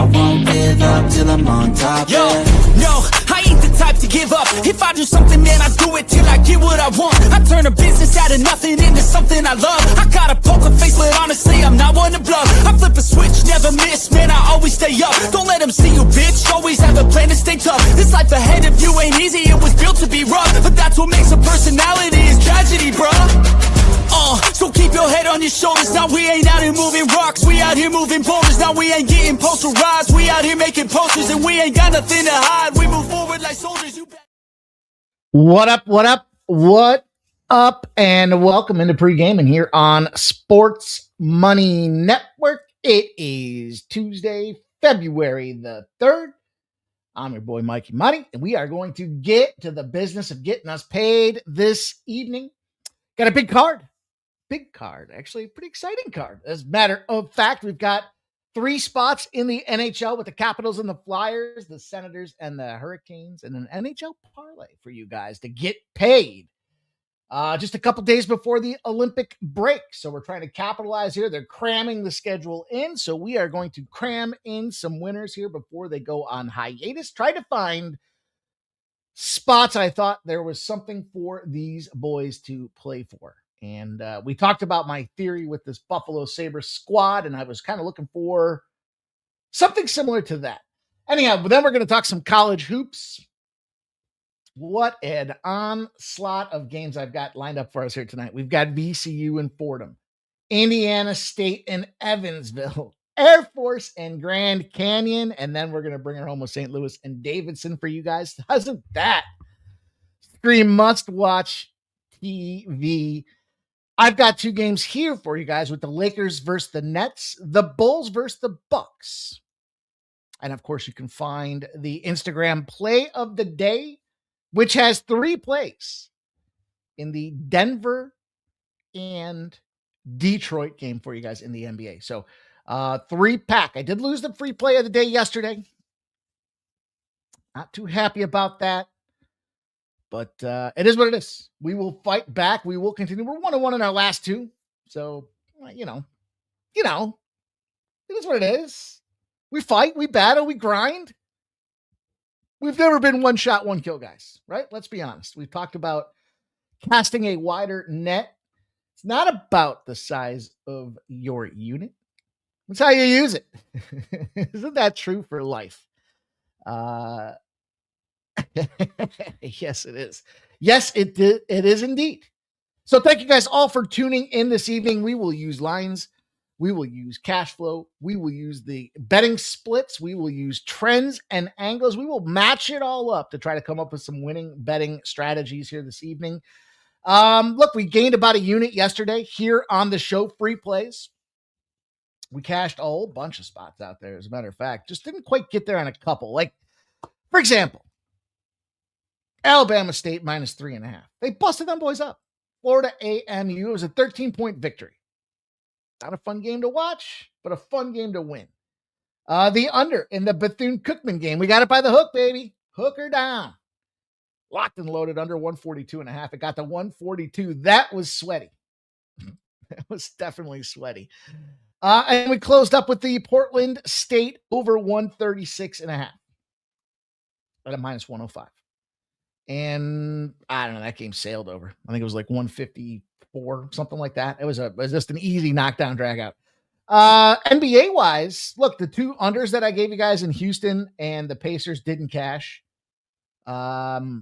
I won't give up till I'm on top. Yo, no, I ain't the type to give up. If I do something, man, I do it till I get what I want. I turn a business out of nothing into something I love. I got a poker face, but honestly, I'm not one to bluff. I flip a switch, never miss, man, I always stay up. Don't let them see you, bitch, always have a plan to stay tough. This life ahead of you ain't easy, it was built to be rough. But that's what makes a personality, is tragedy, bruh. So keep your head on your shoulders. Now we ain't out here moving rocks, we out here moving boulders. Now we ain't getting posterized, we out here making posters. And we ain't got nothing to hide, we move forward like soldiers. What up, what up, what up, and welcome into Pregaming here on Sports Money Network. It is Tuesday, February the 3rd. I'm your boy, Mikey Money, and we are going to get to the business of getting us paid this evening. Got a big card, actually a pretty exciting card. As a matter of fact, we've got 3 spots in the NHL with the Capitals and the Flyers, the Senators and the Hurricanes, and an NHL parlay for you guys to get paid just a couple days before the Olympic break. So we're trying to capitalize here. They're cramming the schedule in, so we are going to cram in some winners here before they go on hiatus. Try to find spots I thought there was something for these boys to play for. And we talked about my theory with this Buffalo Sabres squad, and I was kind of looking for something similar to that. Anyhow, then we're going to talk some college hoops. What an onslaught of games I've got lined up for us here tonight. We've got VCU and Fordham, Indiana State and Evansville, Air Force and Grand Canyon, and then we're going to bring her home with St. Louis and Davidson for you guys. Doesn't that scream must-watch TV? I've got 2 games here for you guys with the Lakers versus the Nets, the Bulls versus the Bucks. And of course, you can find the Instagram play of the day, which has 3 plays in the Denver and Detroit game for you guys in the NBA. So 3-pack. I did lose the free play of the day yesterday. Not too happy about that. But it is what it is. We will fight back. We will continue. We're 1-1 in our last 2. So, you know, it is what it is. We fight, we battle, we grind. We've never been one shot, one kill guys, right? Let's be honest. We've talked about casting a wider net. It's not about the size of your unit. It's how you use it. Isn't that true for life? Yes, it is. Yes, it is indeed. So thank you guys all for tuning in this evening. We will use lines. We will use cash flow. We will use the betting splits. We will use trends and angles. We will match it all up to try to come up with some winning betting strategies here this evening. Look, we gained about a unit yesterday here on the show, free plays. We cashed a whole bunch of spots out there, as a matter of fact. Just didn't quite get there on a couple. Like, for example, Alabama State minus 3.5. They busted them boys up. Florida AMU, it was a 13-point victory. Not a fun game to watch, but a fun game to win. The under in the Bethune-Cookman game. We got it by the hook, baby. Hook her down. Locked and loaded under 142.5. It got to 142. That was sweaty. That was definitely sweaty. And we closed up with the Portland State over 136.5 at a minus 105. And I don't know, that game sailed over. I think it was like 154, something like that. It was just an easy knockdown drag out. NBA wise, look, the 2 unders that I gave you guys in Houston and the Pacers didn't cash. But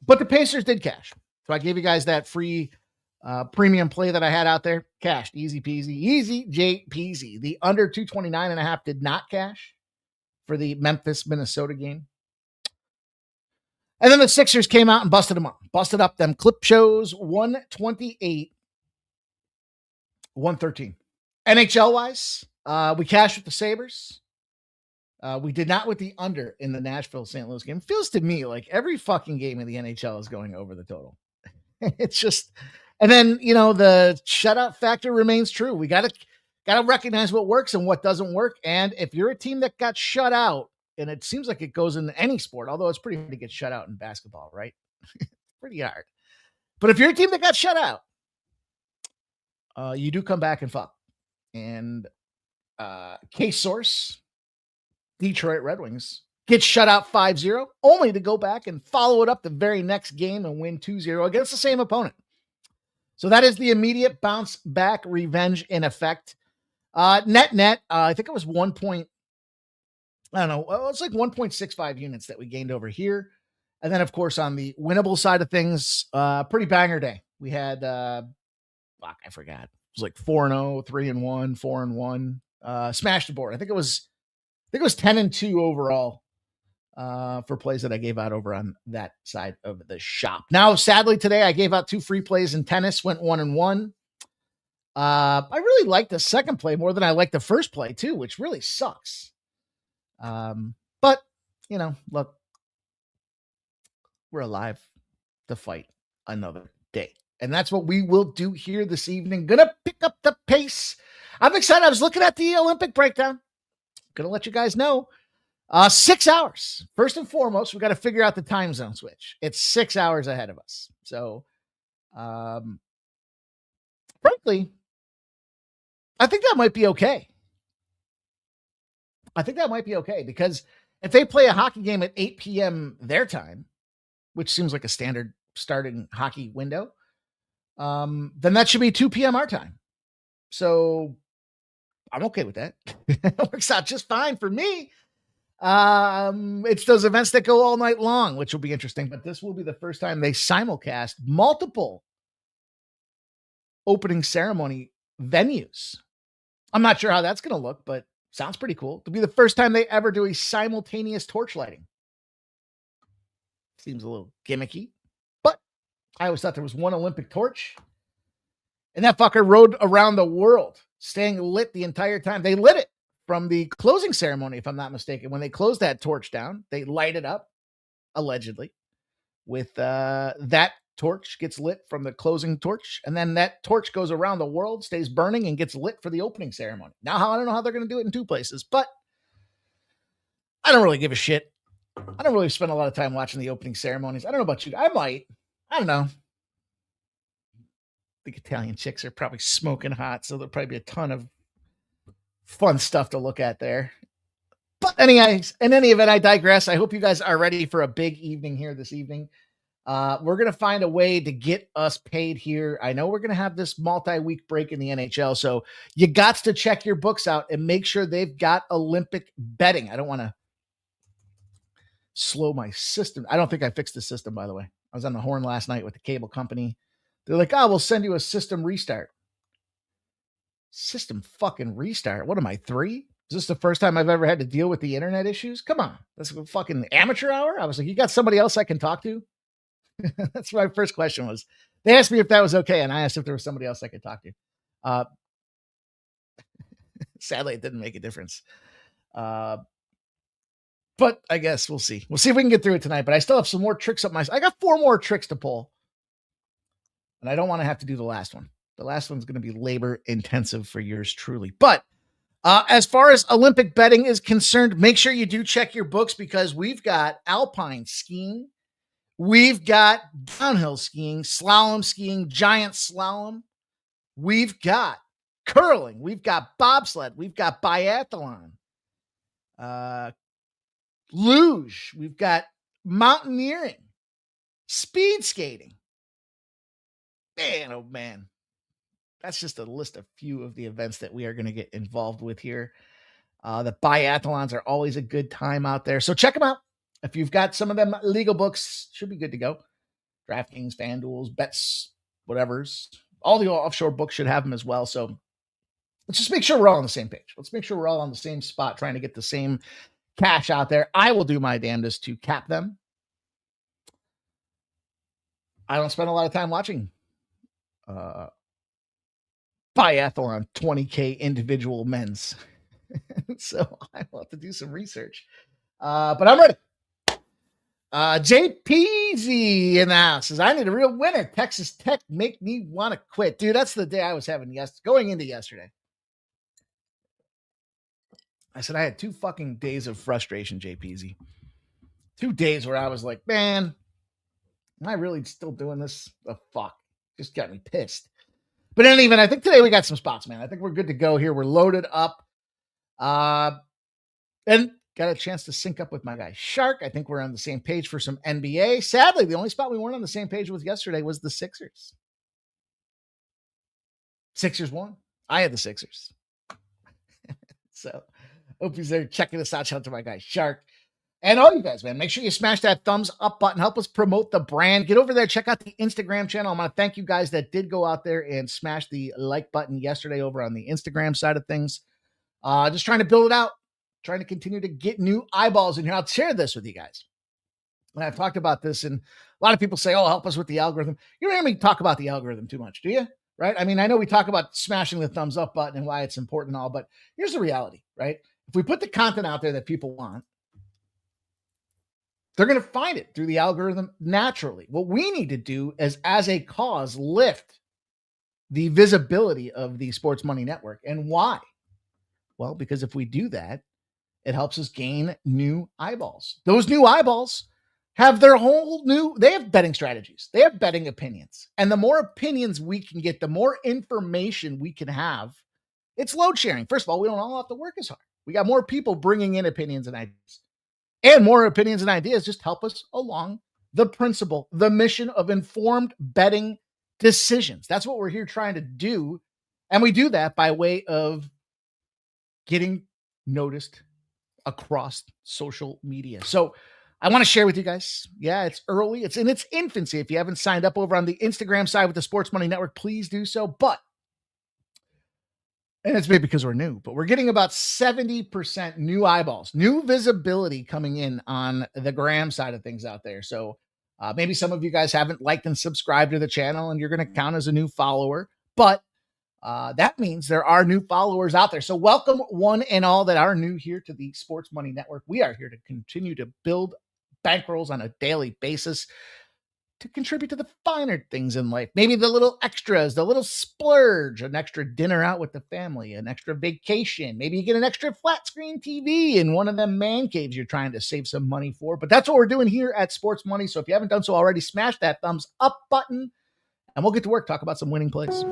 the Pacers did cash. So I gave you guys that free premium play that I had out there. Cashed. Easy peasy. Easy J peasy. The under 229.5 did not cash for the Memphis, Minnesota game. And then the Sixers came out and busted them up. Busted up them clip shows 128, 113. NHL-wise, we cashed with the Sabres. We did not with the under in the Nashville-St. Louis game. It feels to me like every fucking game in the NHL is going over the total. It's just, and then, the shutout factor remains true. We got to recognize what works and what doesn't work. And if you're a team that got shut out, and it seems like it goes in any sport, although it's pretty hard to get shut out in basketball, right? Pretty hard. But if you're a team that got shut out, you do come back and fuck. And Case Source Detroit Red Wings get shut out 5-0, only to go back and follow it up the very next game and win 2-0 against the same opponent. So that is the immediate bounce back revenge in effect. Net, I think it was 1 point, I don't know, it's like 1.65 units that we gained over here. And then, of course, on the winnable side of things, pretty banger day. We had, I forgot. It was like 4-0, 3-1, 4-1. Smashed the board. I think it was 10-2 overall for plays that I gave out over on that side of the shop. Now, sadly, today I gave out 2 free plays in tennis, went 1-1. I really liked the second play more than I liked the first play too, which really sucks. But you know, look, we're alive to fight another day. And that's what we will do here this evening. Gonna pick up the pace. I'm excited. I was looking at the Olympic breakdown. Gonna let you guys know. 6 hours. First and foremost, we got to figure out the time zone switch. It's 6 hours ahead of us. So, frankly, I think that might be okay. Because if they play a hockey game at 8 p.m. their time, which seems like a standard starting hockey window, then that should be 2 p.m. our time. So I'm okay with that. It works out just fine for me. It's those events that go all night long, which will be interesting, but this will be the first time they simulcast multiple opening ceremony venues. I'm not sure how that's going to look, but sounds pretty cool. It'll be the first time they ever do a simultaneous torch lighting. Seems a little gimmicky, but I always thought there was one Olympic torch, and that fucker rode around the world, staying lit the entire time. They lit it from the closing ceremony, if I'm not mistaken. When they closed that torch down, they light it up, allegedly, with that torch gets lit from the closing torch, and then that torch goes around the world, stays burning, and gets lit for the opening ceremony. Now, I don't know how they're going to do it in 2 places, but I don't really give a shit. I don't really spend a lot of time watching the opening ceremonies. I don't know about you. I might. I don't know. The Italian chicks are probably smoking hot, so there'll probably be a ton of fun stuff to look at there. But anyways, in any event, I digress. I hope you guys are ready for a big evening here this evening. We're going to find a way to get us paid here. I know we're going to have this multi-week break in the NHL, so you got to check your books out and make sure they've got Olympic betting. I don't want to slow my system. I don't think I fixed the system, by the way. I was on the horn last night with the cable company. They're like, we'll send you a system restart. System fucking restart? What am I, 3? Is this the first time I've ever had to deal with the internet issues? Come on. That's a fucking amateur hour? I was like, you got somebody else I can talk to? That's my first question was. They asked me if that was okay, and I asked if there was somebody else I could talk to. Sadly, it didn't make a difference. But I guess we'll see. We'll see if we can get through it tonight. But I still have some more tricks up my. I got 4 more tricks to pull, and I don't want to have to do the last one. The last one's going to be labor intensive for yours truly. But as far as Olympic betting is concerned, make sure you do check your books because we've got alpine skiing, we've got downhill skiing, slalom skiing, giant slalom. We've got curling, we've got bobsled, we've got biathlon. Luge, we've got mountaineering, speed skating. Man, oh man. That's just a list of few of the events that we are going to get involved with here. The biathlons are always a good time out there. So check them out. If you've got some of them legal books, should be good to go. DraftKings, FanDuels, Bets, whatever's. All the offshore books should have them as well. So let's just make sure we're all on the same page. Let's make sure we're all on the same spot trying to get the same cash out there. I will do my damnedest to cap them. I don't spend a lot of time watching biathlon 20K individual men's. So I will have to do some research. But I'm ready. JPZ in the house says, I need a real winner. Texas Tech make me want to quit. Dude, that's the day I was having going into yesterday. I said I had 2 fucking days of frustration, JPZ. 2 days where I was like, man, am I really still doing this? The fuck. Just got me pissed. But in any event, I think today we got some spots, man. I think we're good to go here. We're loaded up. And got a chance to sync up with my guy Shark. I think we're on the same page for some NBA. Sadly, the only spot we weren't on the same page with yesterday was the Sixers. Sixers won. I had the Sixers. So hope you're there checking us out. Shout out to my guy Shark. And all you guys, man, make sure you smash that thumbs up button. Help us promote the brand. Get over there. Check out the Instagram channel. I want to thank you guys that did go out there and smash the like button yesterday over on the Instagram side of things. Just trying to build it out. Trying to continue to get new eyeballs in here. I'll share this with you guys. And I've talked about this, and a lot of people say, oh, help us with the algorithm. You don't hear me talk about the algorithm too much, do you? Right? I mean, I know we talk about smashing the thumbs up button and why it's important and all, but here's the reality, right? If we put the content out there that people want, they're going to find it through the algorithm naturally. What we need to do is, as a cause, lift the visibility of the Sports Money Network. And why? Well, because if we do that, it helps us gain new eyeballs. Those new eyeballs have their whole they have betting strategies. They have betting opinions. And the more opinions we can get, the more information we can have. It's load sharing. First of all, we don't all have to work as hard. We got more people bringing in opinions and ideas. And more opinions and ideas just help us along the principle, the mission of informed betting decisions. That's what we're here trying to do. And we do that by way of getting noticed across social media. So I want to share with you guys. Yeah, it's early. It's in its infancy. If you haven't signed up over on the Instagram side with the Sports Money Network, please do so. And it's maybe because we're new, but we're getting about 70% new eyeballs, new visibility coming in on the gram side of things out there. So maybe some of you guys haven't liked and subscribed to the channel and you're going to count as a new follower, but that means there are new followers out there. So welcome one and all that are new here to the Sports Money Network. We are here to continue to build bankrolls on a daily basis to contribute to the finer things in life. Maybe the little extras, the little splurge, an extra dinner out with the family, an extra vacation. Maybe you get an extra flat screen TV in one of them man caves you're trying to save some money for. But that's what we're doing here at Sports Money. So if you haven't done so already, smash that thumbs up button and we'll get to work, talk about some winning plays.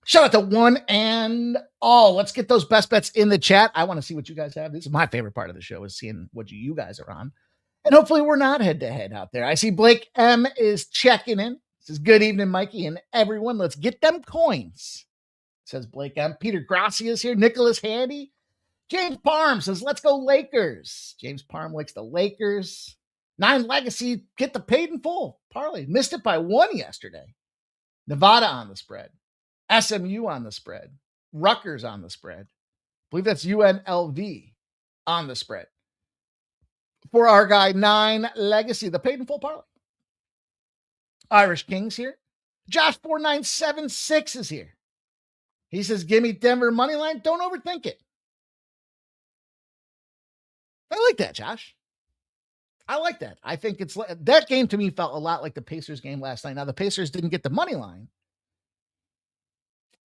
Shout out to one and all. Let's get those best bets in the chat. I want to see what you guys have. This is my favorite part of the show, is seeing what you guys are on. And hopefully we're not head-to-head out there. I see Blake M is checking in. Says, good evening, Mikey and everyone. Let's get them coins, says Blake M. Peter Gracia is here. Nicholas Handy. James Parm says, let's go Lakers. James Parm likes the Lakers. 9 Legacy, get the paid in full parlay. Missed it by 1 yesterday. Nevada on the spread. SMU on the spread. Rutgers on the spread. I believe that's UNLV on the spread. For our guy, 9 Legacy, the paid in full parlay. Irish Kings here. Josh 4976 is here. He says, give me Denver money line. Don't overthink it. I like that, Josh. I like that. I think it's that game to me felt a lot like the Pacers game last night. Now, the Pacers didn't get the money line,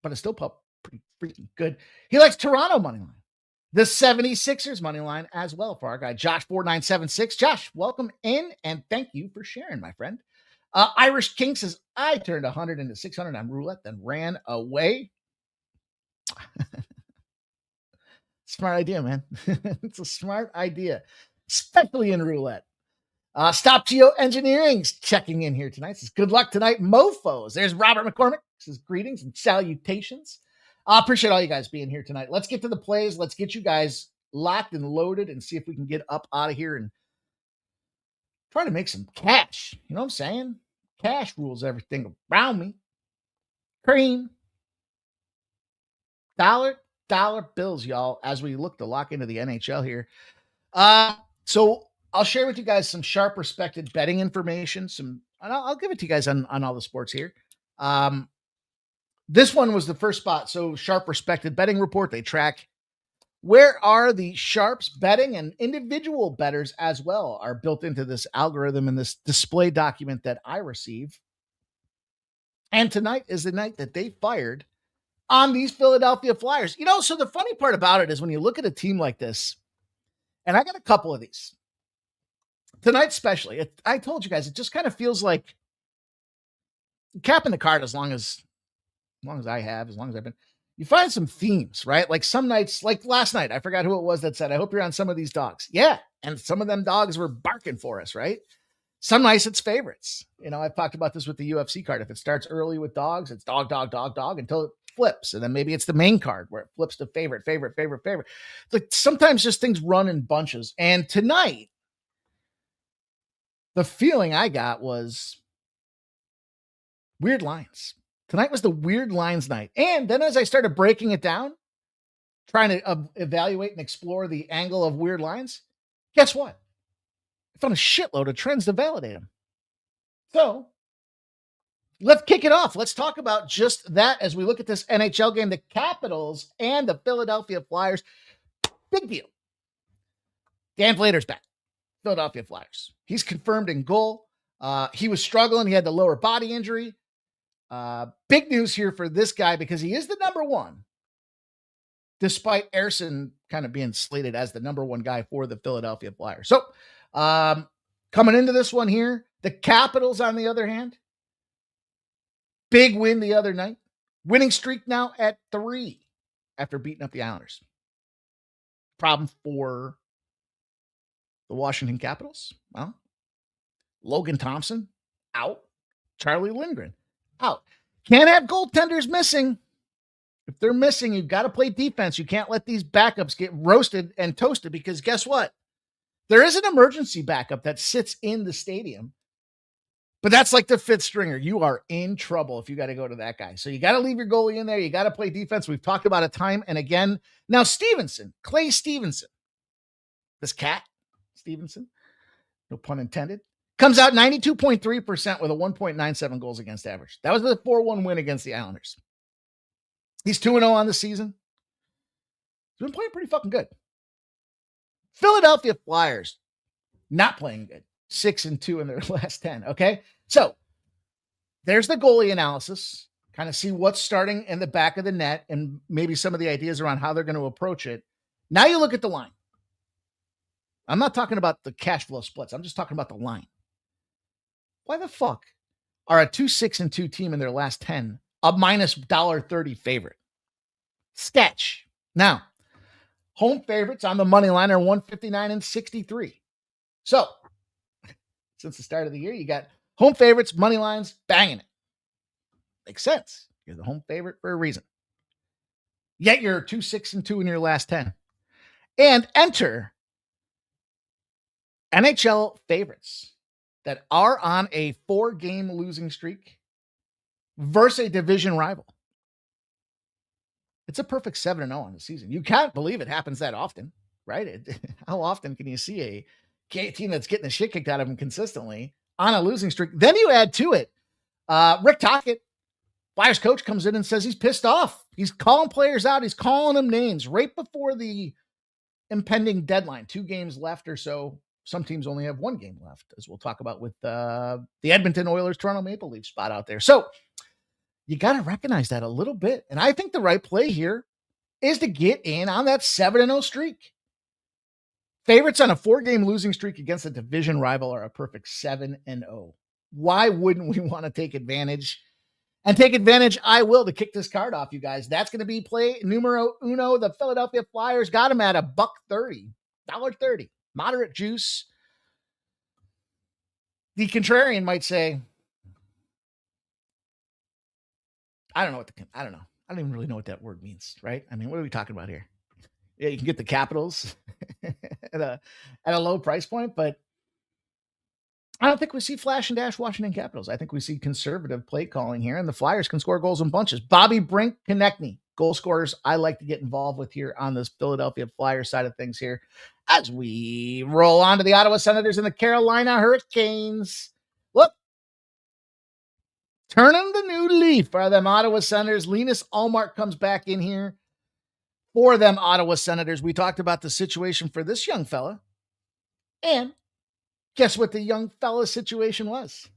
but it's still pretty freaking good. He likes Toronto money line. The 76ers money line as well for our guy, Josh 4976. Josh, welcome in and thank you for sharing, my friend. Irish King says, I turned 100 into 600 on roulette, then ran away. Smart idea, man. It's a smart idea, especially in roulette. Stop Geo Engineering's checking in here tonight. Says, good luck tonight, mofos. There's Robert McCormick. Says, greetings and salutations. I appreciate all you guys being here tonight. Let's get to the plays. Let's get you guys locked and loaded and see if we can get up out of here and try to make some cash. You know what I'm saying? Cash rules everything around me. Cream. Dollar bills, y'all, as we look to lock into the NHL here. So I'll share with you guys some sharp respected betting information. And I'll give it to you guys on all the sports here. This one was the first spot. So sharp respected betting report. They track where are the sharps betting, and individual bettors as well are built into this algorithm and this display document that I receive. And tonight is the night that they fired on these Philadelphia Flyers. You know, so the funny part about it is when you look at a team like this, and I got a couple of these. tonight especially, I told you guys, it just kind of feels like capping the card as long as I've been. You find some themes, right? Like some nights, like last night, I forgot who it was that said, I hope you're on some of these dogs. Yeah. And some of them dogs were barking for us, right? Some nights it's favorites. I've talked about this with the UFC card. If it starts early with dogs, it's dog, dog, dog, dog until it flips. And then maybe it's the main card where it flips to favorite. It's like sometimes just things run in bunches. And tonight, the feeling I got was weird lines. Tonight was the weird lines night. And then as I started breaking it down, trying to evaluate and explore the angle of weird lines, guess what? I found a shitload of trends to validate them. So let's kick it off. Let's talk about just that as we look at this NHL game, the Capitals and the Philadelphia Flyers. Big deal. Dan Vlader's back. Philadelphia Flyers. He's confirmed in goal. He was struggling. He had the lower body injury. Big news here for this guy because he is the number one, despite Ersson kind of being slated as the number one guy for the Philadelphia Flyers. So coming into this one here, the Capitals, on the other hand, big win the other night. Winning streak now at 3 after beating up the Islanders. Problem for the Washington Capitals? Well, Logan Thompson out. Charlie Lindgren out. Can't have goaltenders missing. If they're missing, you've got to play defense. You can't let these backups get roasted and toasted because guess what? There is an emergency backup that sits in the stadium, but that's like the fifth stringer. You are in trouble if you got to go to that guy. So you got to leave your goalie in there. You got to play defense. We've talked about it time and again. Now, Clay Stevenson, this cat, Stevenson, no pun intended, comes out 92.3% with a 1.97 goals against average. That was the 4-1 win against the Islanders. He's 2-0 on the season. He's been playing pretty fucking good. Philadelphia Flyers, not playing good. 6-2 in their last 10, okay? So, there's the goalie analysis. Kind of see what's starting in the back of the net and maybe some of the ideas around how they're going to approach it. Now you look at the line. I'm not talking about the cash flow splits. I'm just talking about the line. Why the fuck are a 2-6-2 team in their last 10 a minus $1.30 favorite? Sketch. Now, home favorites on the money line are 159 and 63. So, since the start of the year, you got home favorites, money lines, banging it. Makes sense. You're the home favorite for a reason. Yet you're 2-6-2 in your last 10. And enter NHL favorites that are on a 4-game losing streak versus a division rival. It's a perfect 7-0 on the season. You can't believe it happens that often, right? How often can you see a team that's getting the shit kicked out of them consistently on a losing streak? Then you add to it, Rick Tocchet, Flyers coach, comes in and says he's pissed off. He's calling players out. He's calling them names right before the impending deadline. 2 games left or so. Some teams only have 1 game left, as we'll talk about with the Edmonton Oilers, Toronto Maple Leafs spot out there. So you got to recognize that a little bit. And I think the right play here is to get in on that 7-0 streak. Favorites on a 4-game losing streak against a division rival are a perfect 7-0. Why wouldn't we want to take advantage? And take advantage, I will, to kick this card off, you guys. That's going to be play numero uno. The Philadelphia Flyers got him at $1.30, $1.30. Moderate juice. The contrarian might say, I don't know. I don't even really know what that word means, right? I mean, what are we talking about here? Yeah, you can get the Capitals at a low price point, but I don't think we see flash and dash Washington Capitals. I think we see conservative play calling here, and the Flyers can score goals in bunches. Bobby Brink, Konechny, goal scorers I like to get involved with here on this Philadelphia Flyers side of things here as we roll on to the Ottawa Senators and the Carolina Hurricanes. Look, turning the new leaf for them Ottawa Senators. Linus Ullmark comes back in here for them Ottawa Senators. We talked about the situation for this young fella, and guess what the young fella's situation was?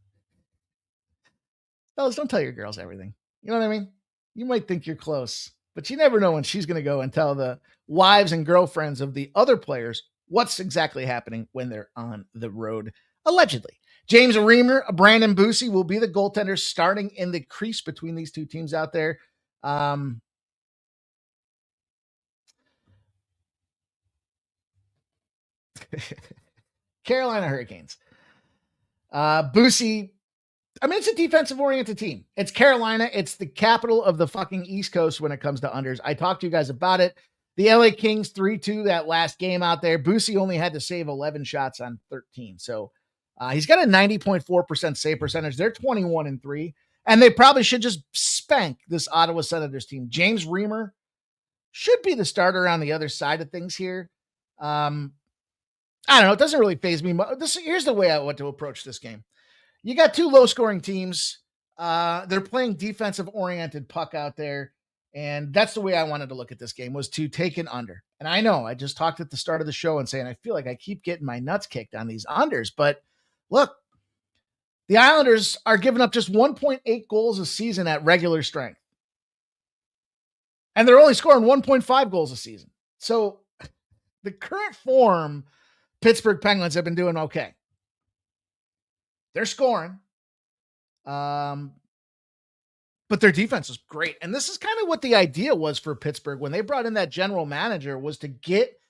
Fellas, don't tell your girls everything. You know what I mean? You might think you're close, but you never know when she's going to go and tell the wives and girlfriends of the other players what's exactly happening when they're on the road, allegedly. James Reamer, Brandon Boosie will be the goaltenders starting in the crease between these two teams out there. Carolina Hurricanes. Boosie, I mean, it's a defensive-oriented team. It's Carolina. It's the capital of the fucking East Coast when it comes to unders. I talked to you guys about it. The LA Kings 3-2 that last game out there. Boosie only had to save 11 shots on 13. So he's got a 90.4% save percentage. They're 21-3. And they probably should just spank this Ottawa Senators team. James Reamer should be the starter on the other side of things here. I don't know. It doesn't really faze me. Here's the way I want to approach this game. You got two low-scoring teams. They're playing defensive-oriented puck out there, and that's the way I wanted to look at this game, was to take an under. And I know I just talked at the start of the show and saying I feel like I keep getting my nuts kicked on these unders, but look, the Islanders are giving up just 1.8 goals a season at regular strength, and they're only scoring 1.5 goals a season. So the current form, Pittsburgh Penguins have been doing okay. They're scoring, but their defense is great. And this is kind of what the idea was for Pittsburgh when they brought in that general manager, was to get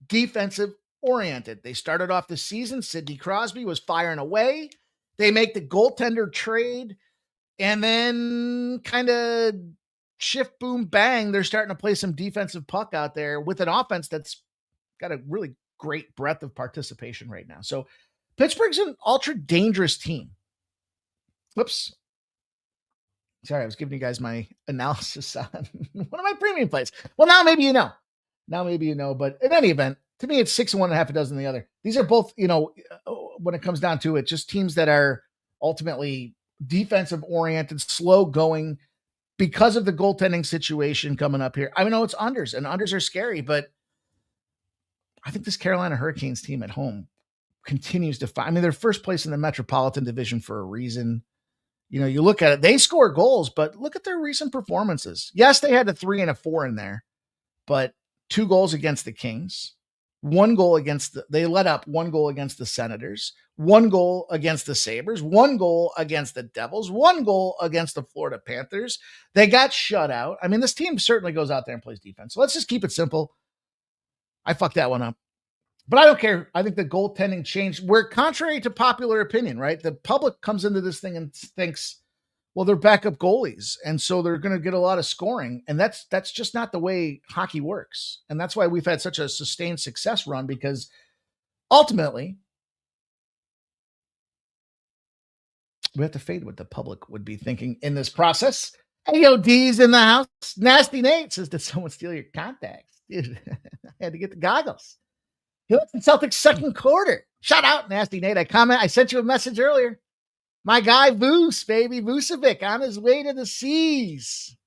defensive oriented. They started off the season. Sidney Crosby was firing away. They make the goaltender trade, and then kind of shift, boom, bang. They're starting to play some defensive puck out there with an offense that's got a really great breadth of participation right now. So Pittsburgh's an ultra dangerous team. Whoops. Sorry, I was giving you guys my analysis on one of my premium plays. Well, now maybe you know. But in any event, to me, it's 6 and 1.5 a dozen the other. These are both, when it comes down to it, just teams that are ultimately defensive oriented, slow going because of the goaltending situation coming up here. I know it's unders, and unders are scary, but I think this Carolina Hurricanes team at home continues to find. I mean, they're first place in the Metropolitan Division for a reason. You look at it, they score goals, but look at their recent performances. Yes, they had a 3 and a 4 in there, but 2 goals against the Kings, 1 goal they let up 1 goal against the Senators, 1 goal against the Sabres, 1 goal against the Devils, 1 goal against the Florida Panthers. They got shut out. I mean, this team certainly goes out there and plays defense. So let's just keep it simple. I fucked that one up. But I don't care. I think the goaltending changed. We're contrary to popular opinion, right? The public comes into this thing and thinks, well, they're backup goalies, and so they're going to get a lot of scoring. And that's just not the way hockey works. And that's why we've had such a sustained success run, because ultimately we have to fade what the public would be thinking in this process. AOD's in the house. Nasty Nate says, did someone steal your contacts? Dude, I had to get the goggles. He looks at Celtics second quarter. Shout out, Nasty Nate. I sent you a message earlier. My guy, Voos, baby, Vucevic, on his way to the seas.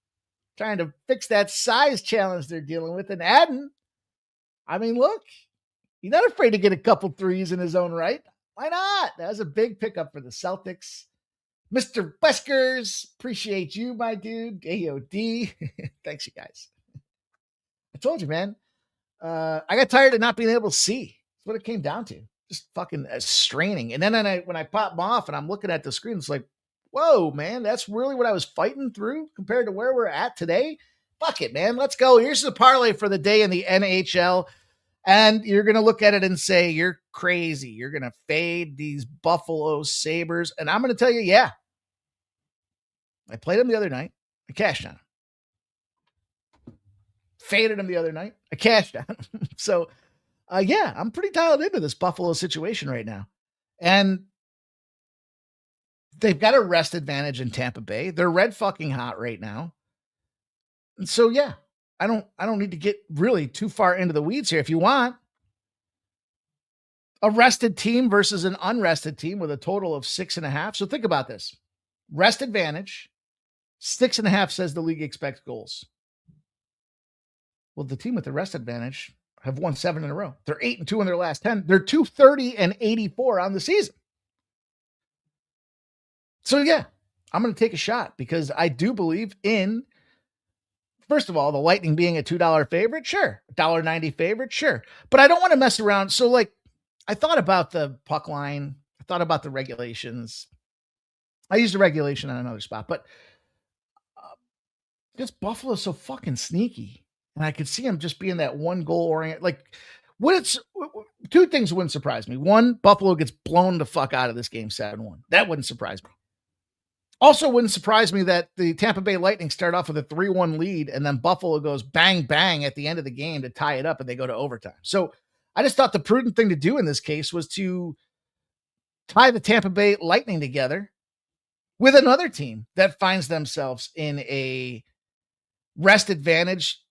Trying to fix that size challenge they're dealing with. And Adden, I mean, look, he's not afraid to get a couple threes in his own right. Why not? That was a big pickup for the Celtics. Mr. Weskers, appreciate you, my dude. AOD. Thanks, you guys. I told you, man. I got tired of not being able to see. That's what it came down to. Just fucking straining. And then when I pop them off and I'm looking at the screen, it's like, whoa, man, that's really what I was fighting through compared to where we're at today. Fuck it, man. Let's go. Here's the parlay for the day in the NHL. And you're going to look at it and say, you're crazy. You're going to fade these Buffalo Sabres. And I'm going to tell you, yeah. I played them the other night. I cashed on them. Faded them the other night. I cashed on them. So, yeah, I'm pretty dialed into this Buffalo situation right now. And they've got a rest advantage in Tampa Bay. They're red fucking hot right now. And so, yeah, I don't need to get really too far into the weeds here. If you want a rested team versus an unrested team with a total of 6.5. So think about this. Rest advantage, 6.5 says the league expects goals. Well, the team with the rest advantage have won 7 in a row. They're 8-2 in their last 10. They're 230-84 on the season. So yeah, I'm going to take a shot because I do believe in First of all, the Lightning being a $2 favorite, sure. $1.90 favorite, sure. But I don't want to mess around. So, like, I thought about the puck line. I thought about the regulations. I used the regulation on another spot, but just Buffalo's so fucking sneaky. And I could see him just being that one goal oriented. Like, two things wouldn't surprise me. One, Buffalo gets blown the fuck out of this game 7-1. That wouldn't surprise me. Also wouldn't surprise me that the Tampa Bay Lightning start off with a 3-1 lead and then Buffalo goes bang, bang at the end of the game to tie it up and they go to overtime. So I just thought the prudent thing to do in this case was to tie the Tampa Bay Lightning together with another team that finds themselves in a rest advantage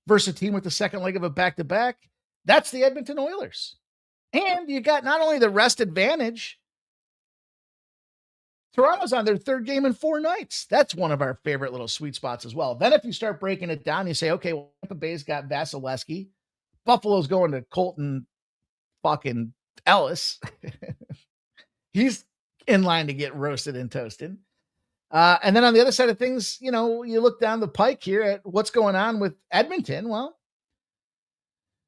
versus a team with the second leg of a back-to-back. That's the Edmonton Oilers. And you got not only the rest advantage, Toronto's on their third game in 4 nights. That's one of our favorite little sweet spots as well. Then if you start breaking it down, you say, okay, well, Tampa Bay's got Vasilevsky. Buffalo's going to Colton fucking Ellis. He's in line to get roasted and toasted. And then on the other side of things, you look down the pike here at what's going on with Edmonton. Well,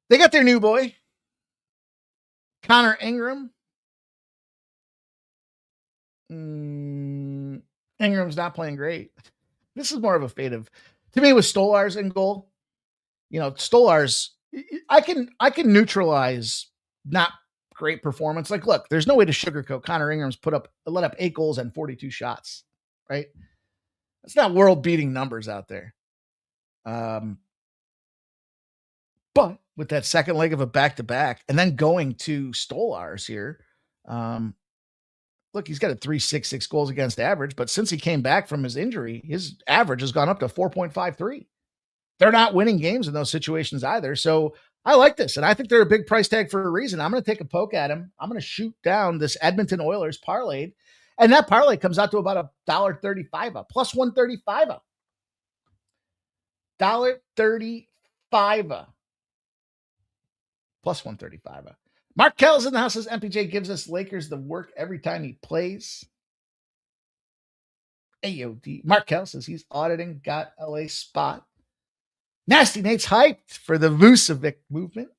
they got their new boy, Connor Ingram. Ingram's not playing great. This is more of a fate of, to me, with Stolarz in goal. Stolarz, I can neutralize not great performance. Like, look, there's no way to sugarcoat Connor Ingram's let up 8 goals and 42 shots, right? That's not world-beating numbers out there. But with that second leg of a back-to-back and then going to Stolarz here, look, he's got a 3.66 goals against average, but since he came back from his injury, his average has gone up to 4.53. They're not winning games in those situations either. So I like this, and I think they're a big price tag for a reason. I'm going to take a poke at him. I'm going to shoot down this Edmonton Oilers parlayed, and that parlay comes out to about $1.35, plus 135. $1.35 plus 135. Mark Kell's in the house. Says MPJ gives us Lakers the work every time he plays. AOD. Mark Kell says he's auditing, got LA spot. Nasty Nate's hyped for the Vucevic movement.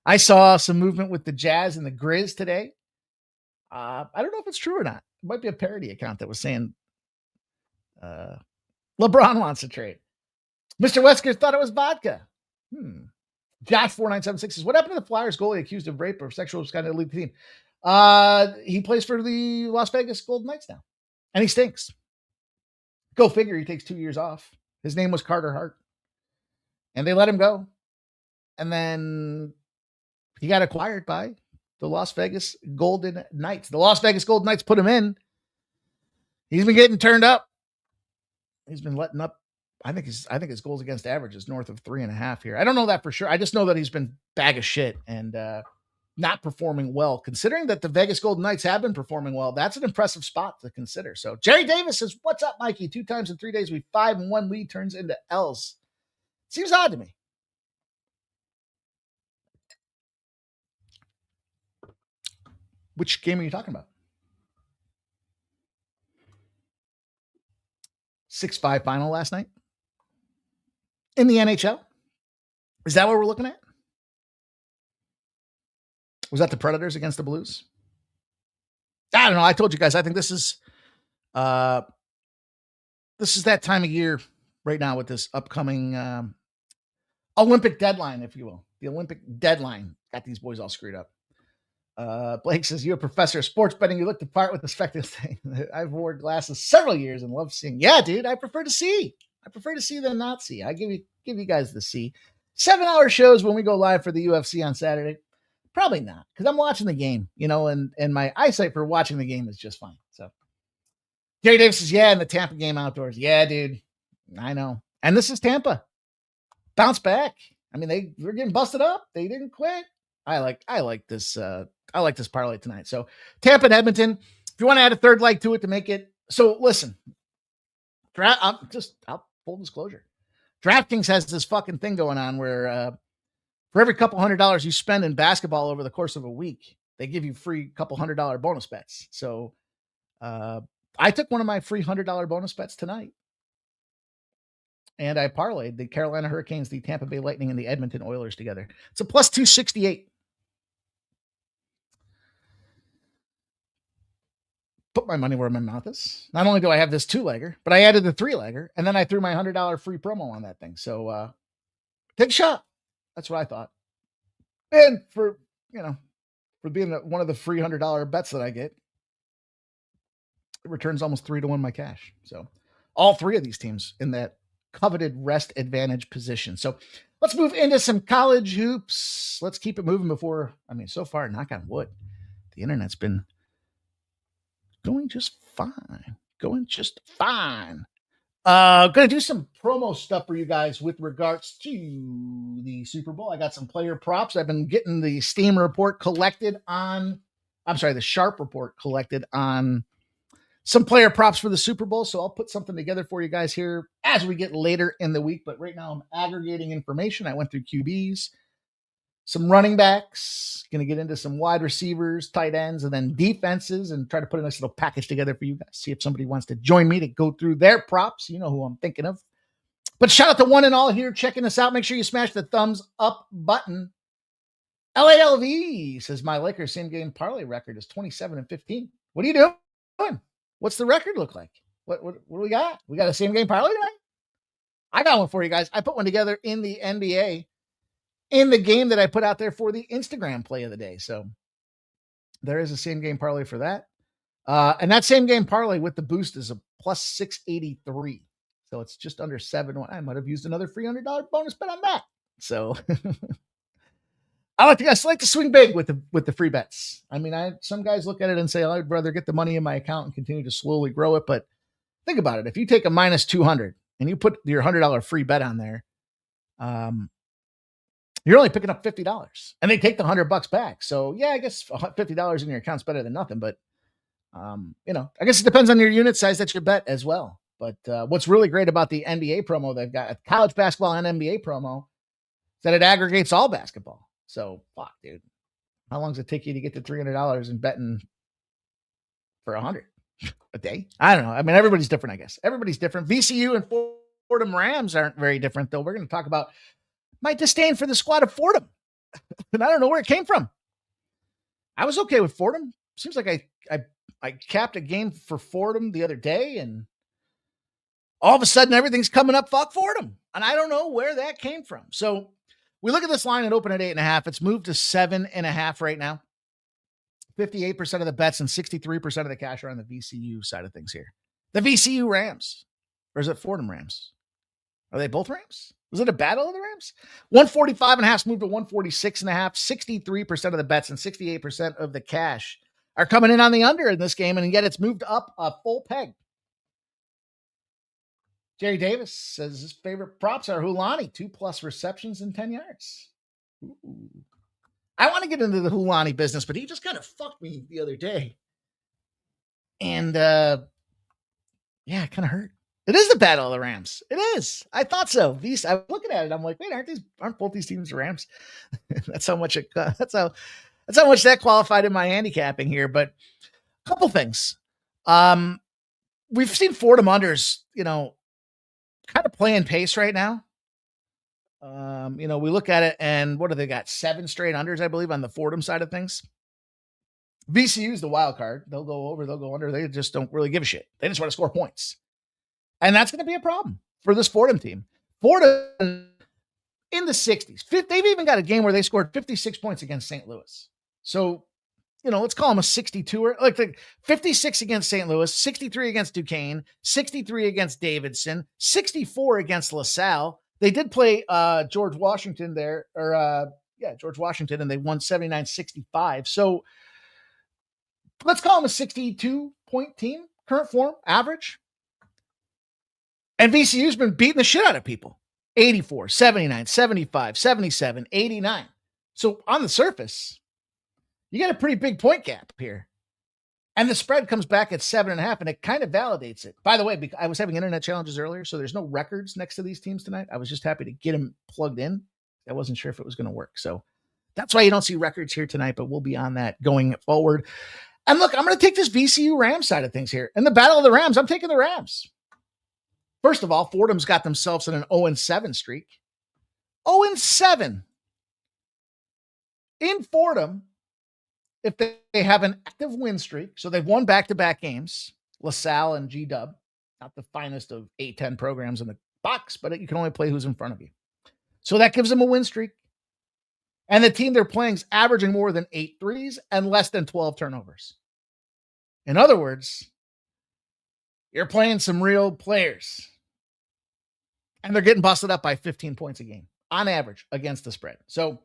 I saw some movement with the Jazz and the Grizz today. I don't know if it's true or not. It might be a parody account that was saying LeBron wants to trade. Mr. Wesker thought it was vodka. Josh 4976 says, what happened to the Flyers goalie accused of rape or sexual misconduct to lead the team? He plays for the Las Vegas Golden Knights now, and he stinks. Go figure, he takes 2 years off. His name was Carter Hart, and they let him go. And then he got acquired by the Las Vegas Golden Knights. The Las Vegas Golden Knights put him in. He's been getting turned up. He's been letting up. I think his goals against average is north of 3.5 here. I don't know that for sure. I just know that he's been bag of shit and not performing well. Considering that the Vegas Golden Knights have been performing well, that's an impressive spot to consider. So Jerry Davis says, what's up, Mikey? 2 times in 3 days, 5-1 lead turns into L's. Seems odd to me. Which game are you talking about? 6-5 final last night in the NHL. Is that what we're looking at? Was that the Predators against the Blues? I don't know. I told you guys, I think this is that time of year right now with this upcoming Olympic deadline, if you will. The Olympic deadline got these boys all screwed up. Blake says, you're a professor of sports betting. You look the part with the spectacles thing. I've worn glasses several years and love seeing. Yeah, dude, I prefer to see than not see. I give you guys the see. 7-hour shows when we go live for the UFC on Saturday. Probably not, because I'm watching the game, and my eyesight for watching the game is just fine. So Jerry Davis says, yeah, and the Tampa game outdoors. Yeah, dude, I know. And this is Tampa. Bounce back. I mean, they're getting busted up. They didn't quit. I like this. I like this parlay tonight. So Tampa and Edmonton. If you want to add a third leg to it to make it. So listen, I'll full disclosure. DraftKings has this fucking thing going on where for every couple $100 you spend in basketball over the course of a week, they give you free couple $100 bonus bets. So I took one of my free $100 bonus bets tonight. and I parlayed the Carolina Hurricanes, the Tampa Bay Lightning, and the Edmonton Oilers together. It's a plus 268. Put my money where my mouth is. Not only do I have this 2-legger, but I added the 3-legger, and then I threw my $100 free promo on that thing. So take a shot. That's what I thought. And for being one of the free $100 bets that I get, it returns almost 3-1 my cash. So all three of these teams in that coveted rest advantage position. So let's move into some college hoops. Let's keep it moving so far, knock on wood, the internet's been going just fine. Going to do some promo stuff for you guys with regards to the Super Bowl. I got some player props. I've been getting the Steam report collected on, the Sharp report collected on some player props for the Super Bowl. So I'll put something together for you guys here as we get later in the week. But right now I'm aggregating information. I went through QBs, some running backs, going to get into some wide receivers, tight ends, and then defenses, and try to put a nice little package together for you guys. See if somebody wants to join me to go through their props. You know who I'm thinking of. But shout out to one and all here checking us out. Make sure you smash the thumbs up button. LALV says my Lakers same game parlay record is 27-15. What are you doing? What's the record look like? What do we got? We got a same game parlay tonight? I got one for you guys. I put one together in the NBA in the game that I put out there for the Instagram play of the day. So there is a same game parlay for that. And that same game parlay with the boost is a plus 683. So it's just under 7-1. I might have used another $300 bonus bet on that. So I like to swing big with the free bets. I mean, some guys look at it and say, I'd rather get the money in my account and continue to slowly grow it. But think about it. If you take a minus 200 and you put your $100 free bet on there, you're only picking up $50 and they take the $100 back. So yeah, I guess $50 in your account's better than nothing, but I guess it depends on your unit size. That's your bet as well. But what's really great about the NBA promo, they've got a college basketball and NBA promo, is that it aggregates all basketball. So fuck, dude, how long does it take you to get to $300 in betting for 100 a day? I don't know. I mean, everybody's different, I guess. Everybody's different. VCU and Fordham Rams aren't very different, though. We're going to talk about my disdain for the squad of Fordham. And I don't know where it came from. I was okay with Fordham. Seems like I capped a game for Fordham the other day, and all of a sudden everything's coming up. Fuck Fordham. And I don't know where that came from. So we look at this line and open at 8.5. It's moved to 7.5 right now. 58% of the bets and 63% of the cash are on the VCU side of things here. The VCU Rams. Or is it Fordham Rams? Are they both Rams? Was it a battle of the Rams? 145.5 moved to 146.5. 63% of the bets and 68% of the cash are coming in on the under in this game, and yet it's moved up a full peg. Jerry Davis says his favorite props are Hulani, 2+ receptions and 10 yards. Ooh. I want to get into the Hulani business, but he just kind of fucked me the other day. And it kind of hurt. It is the battle of the Rams. It is. I thought so. I was looking at it. I'm like, wait, aren't both these teams Rams? That's how much that's how much that qualified in my handicapping here. But a couple things. We've seen Fordham unders, kind of playing pace right now. We look at it and what do they got? 7 straight unders, I believe, on the Fordham side of things. VCU is the wild card. They'll go over, they'll go under. They just don't really give a shit. They just want to score points. And that's going to be a problem for this Fordham team. Fordham in the 60s. They've even got a game where they scored 56 points against St. Louis. So, let's call them a 62er. Like 56 against St. Louis, 63 against Duquesne, 63 against Davidson, 64 against LaSalle. They did play George Washington there, George Washington, and they won 79-65. So let's call them a 62-point team, current form, average. And VCU's been beating the shit out of people. 84, 79, 75, 77, 89. So on the surface, you got a pretty big point gap here. And the spread comes back at 7.5, and it kind of validates it. By the way, I was having internet challenges earlier, so there's no records next to these teams tonight. I was just happy to get them plugged in. I wasn't sure if it was going to work. So that's why you don't see records here tonight, but we'll be on that going forward. And look, I'm going to take this VCU Rams side of things here. In the battle of the Rams, I'm taking the Rams. First of all, Fordham's got themselves in an 0-7 streak. 0-7 in Fordham. If they have an active win streak, so they've won back-to-back games, LaSalle and G-Dub, not the finest of A-10 programs in the box, but you can only play who's in front of you. So that gives them a win streak. And the team they're playing is averaging more than 8 threes and less than 12 turnovers. In other words, you're playing some real players. And they're getting busted up by 15 points a game on average against the spread. So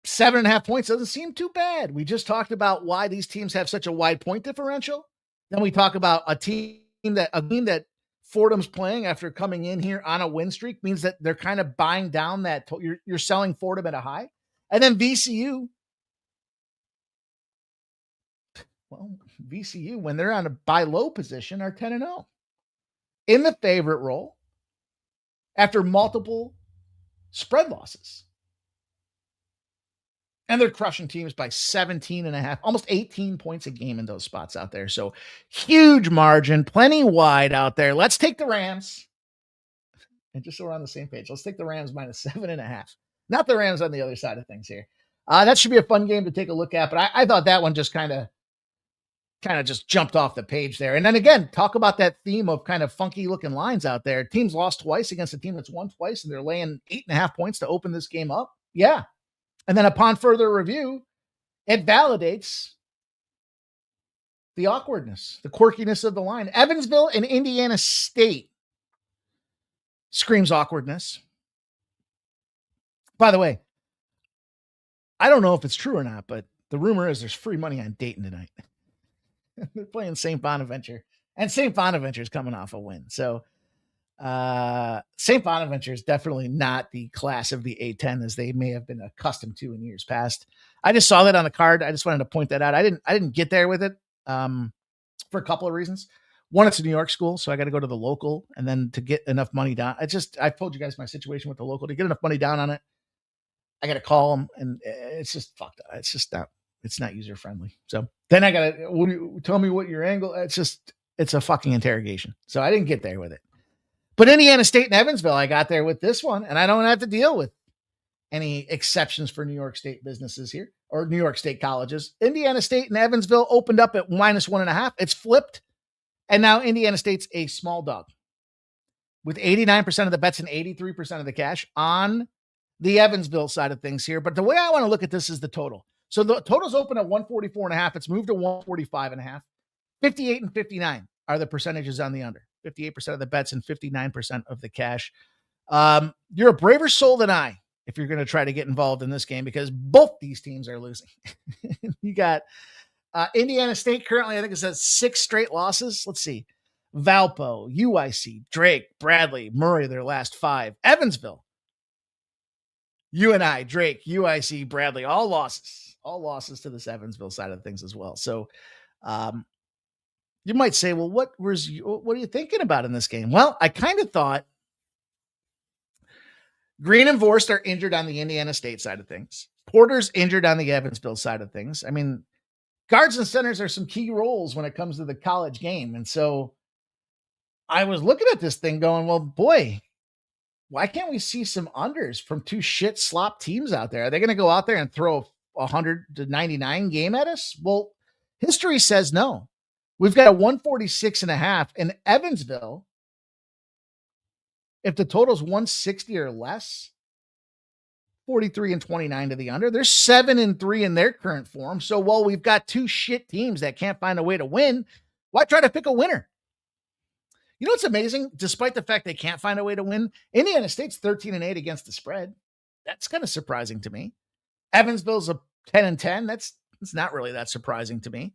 7.5 points doesn't seem too bad. We just talked about why these teams have such a wide point differential. Then we talk about a team that Fordham's playing after coming in here on a win streak means that they're kind of buying down that. You're selling Fordham at a high. And then VCU, when they're on a buy low position, are 10-0 in the favorite role after multiple spread losses. And they're crushing teams by 17.5, almost 18 points a game in those spots out there. So huge margin, plenty wide out there. Let's take the Rams. And just so we're on the same page, let's take the Rams minus 7.5. Not the Rams on the other side of things here. That should be a fun game to take a look at. But I thought that one just kind of just jumped off the page there. And then again, talk about that theme of kind of funky looking lines out there. Teams lost twice against a team that's won twice, and they're laying 8.5 points to open this game up. Yeah. And then upon further review, it validates the awkwardness, the quirkiness of the line. Evansville and Indiana State screams awkwardness. By the way, I don't know if it's true or not, but the rumor is there's free money on Dayton tonight. They're playing St. Bonaventure, and St. Bonaventure is coming off a win. So St. Bonaventure is definitely not the class of the A-10 as they may have been accustomed to in years past. I just saw that on the card. I just wanted to point that out. I didn't get there with it for a couple of reasons. One, it's a New York school, so I got to go to the local, and then to get enough money down. I told you guys my situation with the local. To get enough money down on it, I got to call them, and it's just fucked up. It's not user friendly. So then I got to tell me what your angle. It's a fucking interrogation. So I didn't get there with it. But Indiana State and Evansville, I got there with this one, and I don't have to deal with any exceptions for New York State businesses here or New York State colleges. Indiana State and Evansville opened up at minus 1.5. It's flipped, and now Indiana State's a small dog with 89% of the bets and 83% of the cash on the Evansville side of things here. But the way I want to look at this is the total. So the total's open at 144.5. It's moved to 145.5. 58 and 59 are the percentages on the under. 58% of the bets and 59% of the cash. You're a braver soul than I if you're going to try to get involved in this game because both these teams are losing. You got Indiana State currently, I think it says 6 straight losses. Let's see. Valpo, UIC, Drake, Bradley, Murray, their last 5. Evansville, UNI, Drake, UIC, Bradley, all losses to this Evansville side of things as well. So, you might say, well, what are you thinking about in this game? Well, I kind of thought Green and Vorst are injured on the Indiana State side of things. Porter's injured on the Evansville side of things. I mean, guards and centers are some key roles when it comes to the college game. And so I was looking at this thing going, well, boy, why can't we see some unders from 2 shit slop teams out there? Are they going to go out there and throw a 100-99 game at us? Well, history says no. We've got a 146.5 in Evansville. If the total's 160 or less, 43 and 29 to the under. They're 7-3 in their current form. So while we've got 2 shit teams that can't find a way to win, why try to pick a winner? You know what's amazing? Despite the fact they can't find a way to win, Indiana State's 13-8 against the spread. That's kind of surprising to me. Evansville's a 10-10. That's not really that surprising to me.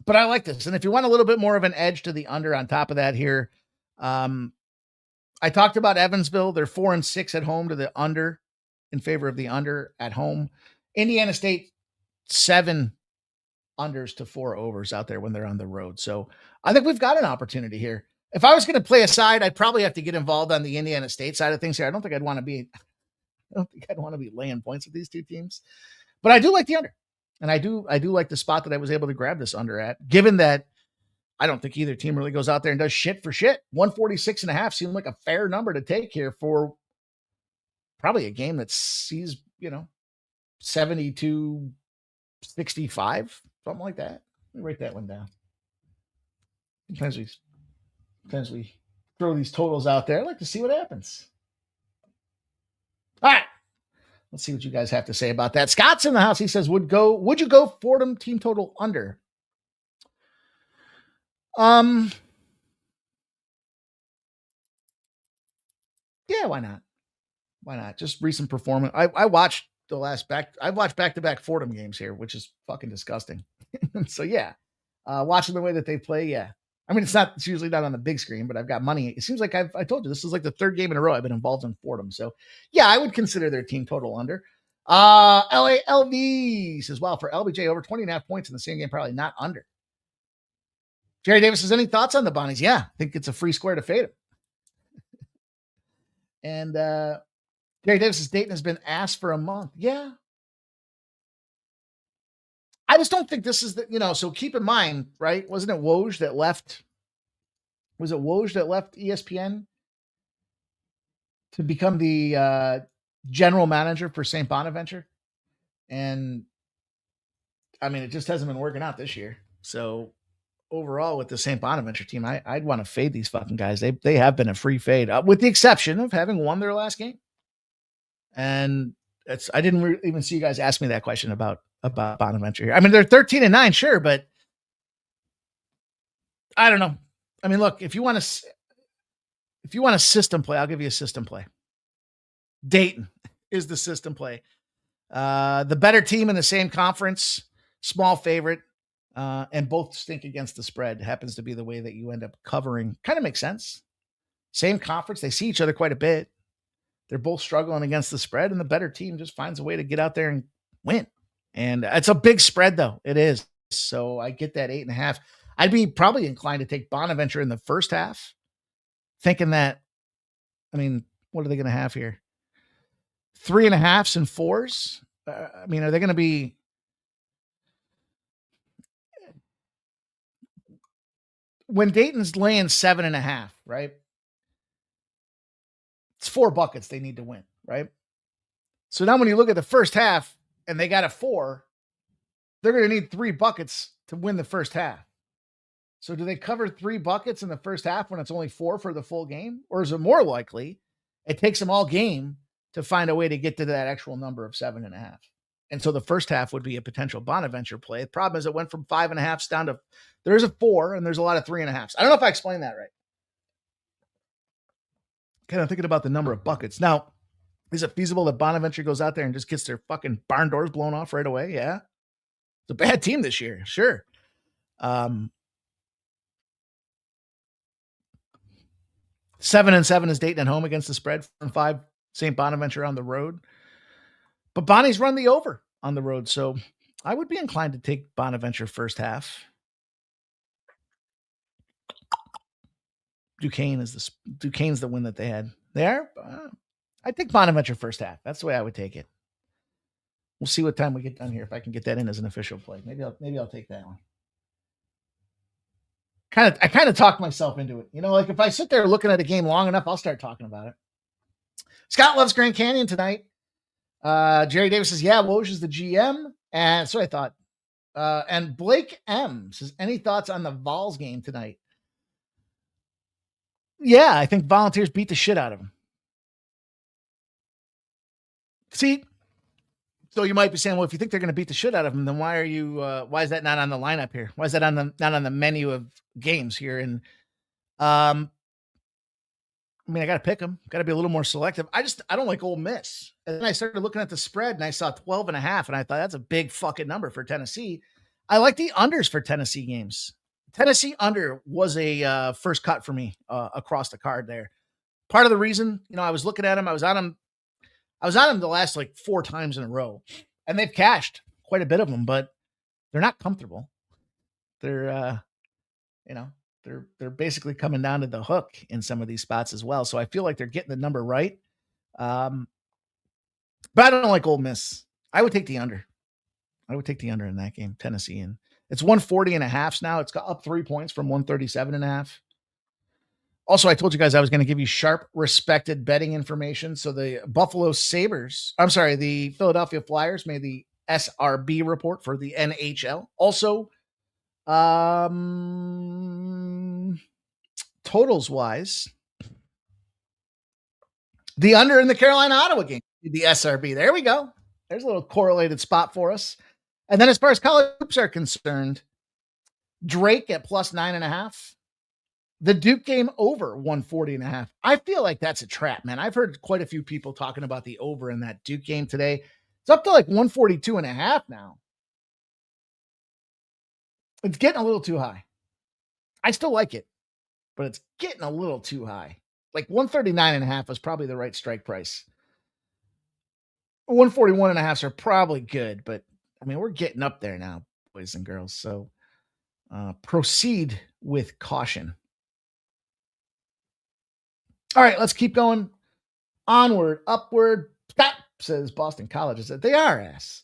But I like this. And if you want a little bit more of an edge to the under on top of that here, I talked about Evansville. They're 4-6 at home to the under, in favor of the under at home. Indiana State, 7 unders to 4 overs out there when they're on the road. So I think we've got an opportunity here. If I was going to play a side, I'd probably have to get involved on the Indiana State side of things here. I don't think I'd want to be laying points with these 2 teams, but I do like the under. And I do like the spot that I was able to grab this under at, given that I don't think either team really goes out there and does shit for shit. 146.5 seemed like a fair number to take here for probably a game that sees, 72-65, something like that. Let me write that one down. Sometimes we throw these totals out there. I like to see what happens. All right. Let's see what you guys have to say about that. Scott's in the house. He says, would you go Fordham team total under? Yeah, why not? Why not? Just recent performance. I watched I've watched back-to-back Fordham games here, which is fucking disgusting. So yeah, watching the way that they play. Yeah. I mean, it's usually not on the big screen, but I've got money. It seems like I told you, this is like the third game in a row I've been involved in Fordham. So yeah, I would consider their team total under. LALV says, well, for LBJ over 20.5 points in the same game, probably not under. Jerry Davis says, any thoughts on the Bonnies? Yeah, I think it's a free square to fade him. And Jerry Davis says, Dayton has been asked for a month. Yeah. I just don't think this is so keep in mind, right? Wasn't it Woj that left? Was it Woj that left ESPN to become the general manager for St. Bonaventure? And I mean, it just hasn't been working out this year. So overall with the St. Bonaventure team, I'd want to fade these fucking guys. They have been a free fade, with the exception of having won their last game. And I didn't even see you guys ask me that question about Bonaventure here. I mean, they're 13-9, sure, but I don't know. I mean, look, if you want a system play, I'll give you a system play. Dayton is the system play. The better team in the same conference, small favorite, and both stink against the spread. Happens to be the way that you end up covering. Kind of makes sense. Same conference. They see each other quite a bit. They're both struggling against the spread, and the better team just finds a way to get out there and win. And it's a big spread, though. It is. So I get that 8.5. I'd be probably inclined to take Bonaventure in the first half, thinking that, I mean, what are they going to have here? 3.5s and 4s. I mean, are they going to be? When Dayton's laying 7.5, right? It's 4 buckets they need to win, right? So now when you look at the first half and they got a 4, they're going to need 3 buckets to win the first half. So do they cover 3 buckets in the first half when it's only 4 for the full game? Or is it more likely it takes them all game to find a way to get to that actual number of 7.5? And so the first half would be a potential Bonaventure play. The problem is it went from 5.5 down to, there's a 4 and there's a lot of 3.5. I don't know if I explained that right. Kind of thinking about the number of buckets. Now, is it feasible that Bonaventure goes out there and just gets their fucking barn doors blown off right away? Yeah. It's a bad team this year. Sure. 7-7 is Dayton at home against the spread. 5 St. Bonaventure on the road. But Bonnie's run the over on the road. So I would be inclined to take Bonaventure first half. Duquesne's the win that they had there. I think Bonaventure first half. That's the way I would take it. We'll see what time we get done here. If I can get that in as an official play, maybe I'll take that one. I kind of talked myself into it. Like if I sit there looking at a game long enough, I'll start talking about it. Scott loves Grand Canyon tonight. Jerry Davis says, yeah, Woj is the GM. And so I thought, and Blake M says, any thoughts on the Vols game tonight? Yeah, I think Volunteers beat the shit out of them. See, so you might be saying, well, if you think they're going to beat the shit out of them, then why is that not on the lineup here? Why is that not on the menu of games here? And, I mean, I got to pick them. Got to be a little more selective. I don't like Ole Miss. And then I started looking at the spread and I saw 12.5 and I thought that's a big fucking number for Tennessee. I like the unders for Tennessee games. Tennessee under was a first cut for me across the card there. Part of the reason, I was looking at them, I was on them the last like 4 times in a row, and they've cashed quite a bit of them, but they're not comfortable. They're, they're basically coming down to the hook in some of these spots as well. So I feel like they're getting the number right. But I don't like Ole Miss. I would take the under. In that game, Tennessee. And It's 140.5 now. It's got up 3 points from 137.5. Also, I told you guys I was going to give you sharp, respected betting information. So the the Philadelphia Flyers made the SRB report for the NHL. Also, totals wise, the under in the Carolina-Ottawa game, the SRB. There we go. There's a little correlated spot for us. And then as far as college hoops are concerned, Drake at plus 9.5. The Duke game over 140.5. I feel like that's a trap, man. I've heard quite a few people talking about the over in that Duke game today. It's up to like 142.5 now. It's getting a little too high. I still like it, but it's getting a little too high. Like 139.5 was probably the right strike price. 141.5 are probably good, but I mean, we're getting up there now, boys and girls. So proceed with caution. All right, let's keep going. Onward, upward. Stop, says Boston College. Is that they are ass.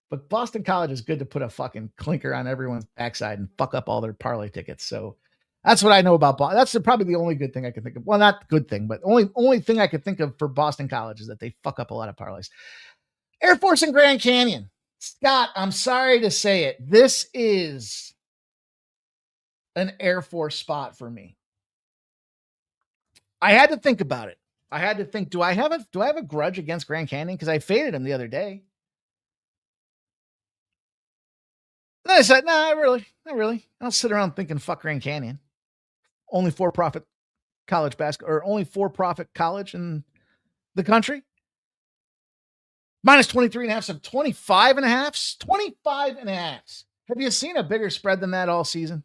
But Boston College is good to put a fucking clinker on everyone's backside and fuck up all their parlay tickets. So that's what I know about Boston. That's probably the only good thing I can think of. Well, not good thing, but only thing I could think of for Boston College is that they fuck up a lot of parlays. Air Force and Grand Canyon. Scott, I'm sorry to say it. This is an Air Force spot for me. I had to think about it. I had to think, do I have a grudge against Grand Canyon? Because I faded him the other day. Then I said, nah, not really. I don't sit around thinking fuck Grand Canyon. Only for-profit college basketball, or only for-profit college in the country. Minus 23.5 of 25.5. 25.5. Have you seen a bigger spread than that all season?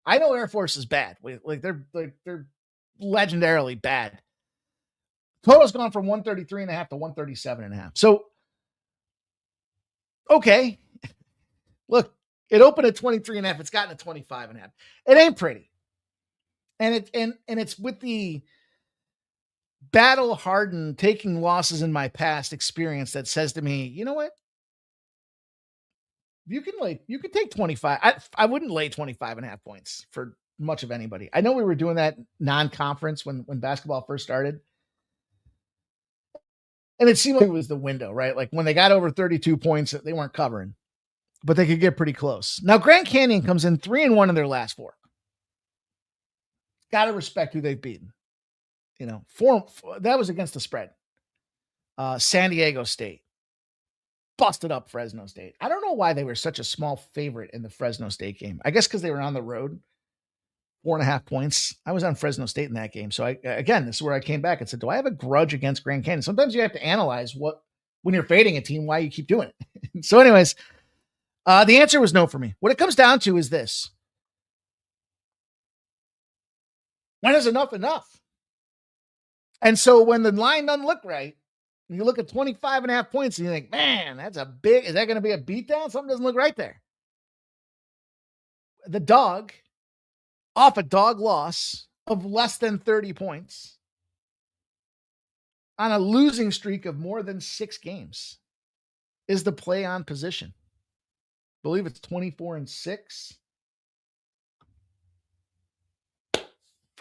I know Air Force is bad. They're legendarily bad. Total's gone from 133.5 to 137.5. So, okay. Look, it opened at 23.5. It's gotten to 25.5. It ain't pretty. And it's with the battle-hardened taking losses in my past experience that says to me, you know what? You can take 25. I wouldn't lay 25.5 points for much of anybody. I know we were doing that non-conference when basketball first started. And it seemed like it was the window, right? Like when they got over 32 points, they weren't covering, but they could get pretty close. Now, Grand Canyon comes in 3-1 in their last 4. Got to respect who they've beaten. You know, that was against the spread. San Diego State busted up Fresno State. I don't know why they were such a small favorite in the Fresno State game. I guess because they were on the road. 4.5 points. I was on Fresno State in that game. So this is where I came back and said, do I have a grudge against Grand Canyon? Sometimes you have to analyze when you're fading a team, why you keep doing it. So anyways, the answer was no for me. What it comes down to is this. When is enough? And so when the line doesn't look right, and you look at 25.5 points and you think, man, is that going to be a beatdown? Something doesn't look right there. The dog, off a dog loss of less than 30 points on a losing streak of more than 6 games, is the play on position. I believe it's 24-6.